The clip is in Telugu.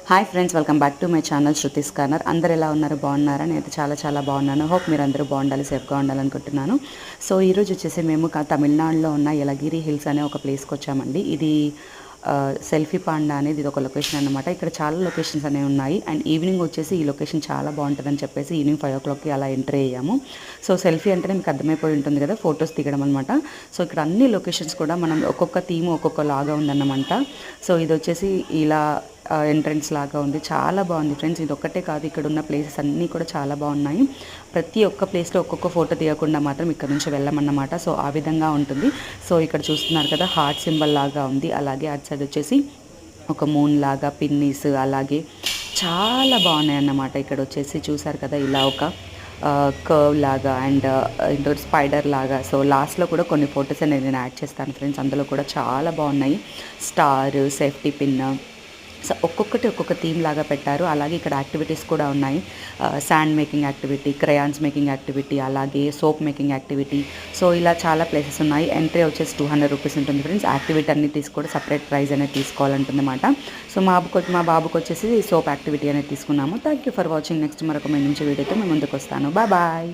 Hi friends, welcome back to my channel Shruti's corner. అందరు ఎలా ఉన్నారు? బాగున్నారా? నేనైతే చాలా బాగున్నాను. హోప్ మీరు అందరూ బాగుండాలి, సేఫ్గా ఉండాలనుకుంటున్నాను. సో ఈరోజు వచ్చేసి మేము తమిళనాడులో ఉన్న యలగిరి హిల్స్ అనే ఒక ప్లేస్కి వచ్చామండి. ఇది సెల్ఫీ పాండా అనేది ఇది ఒక లొకేషన్ అనమాట. ఇక్కడ చాలా లొకేషన్స్ అనేవి ఉన్నాయి. అండ్ ఈవినింగ్ వచ్చేసి ఈ లొకేషన్ చాలా బాగుంటుందని చెప్పేసి ఈవినింగ్ 5 o'clockకి అలా ఎంటర్ అయ్యాము. సో సెల్ఫీ అంటేనే మీకు అర్థమైపోయి ఉంటుంది కదా, ఫొటోస్ దిగడం అనమాట. సో ఇక్కడ అన్ని లొకేషన్స్ కూడా మనం ఒక్కొక్క థీమ్ ఒక్కొక్క లాగా ఉందన్నమాట. సో ఇది వచ్చేసి ఇలా ఎంట్రన్స్ లాగా ఉంది. చాలా బాగుంది ఫ్రెండ్స్. ఇది ఒక్కటే కాదు, ఇక్కడ ఉన్న ప్లేసెస్ అన్నీ కూడా చాలా బాగున్నాయి. ప్రతి ఒక్క ప్లేస్లో ఒక్కొక్క ఫోటో తీయకుండా మాత్రం ఇక్కడ నుంచి వెళ్ళమన్నమాట. సో ఆ విధంగా ఉంటుంది. సో ఇక్కడ చూస్తున్నారు కదా, హార్ట్ సింబల్ లాగా ఉంది. అలాగే అటు సైడ్ వచ్చేసి ఒక మూన్ లాగా, పిన్నీస్, అలాగే చాలా బాగున్నాయి అన్నమాట. ఇక్కడ వచ్చేసి చూసారు కదా, ఇలా ఒక కర్వ్ లాగా అండ్ ఇంకోటి స్పైడర్ లాగా. సో లాస్ట్లో కూడా కొన్ని ఫొటోస్ అనేది నేను యాడ్ చేస్తాను ఫ్రెండ్స్. అందులో కూడా చాలా బాగున్నాయి. స్టార్, సేఫ్టీ పిన్, సో ఒక్కొక్కటి ఒక్కొక్క థీమ్ లాగా పెట్టారు. అలాగే ఇక్కడ యాక్టివిటీస్ కూడా ఉన్నాయి. Sand making activity, crayons making activity, అలాగే సోప్ మేకింగ్ యాక్టివిటీ. సో ఇలా చాలా ప్లేసెస్ ఉన్నాయి. ఎంట్రీ వచ్చేసి 200 రూపీస్ ఉంటుంది ఫ్రెండ్స్. యాక్టివిటీ అన్ని తీసుకోవడం సపరేట్ ప్రైస్ అనేది తీసుకోవాలంటుందన్నమాట. సో మా బాబుకి వచ్చేసి సోప్ యాక్టివిటీ అనేది తీసుకున్నాము. Thank you for watching. Next మరొక మంచి వీడియోతో మేము ముందుకు వస్తాను. బాయ్.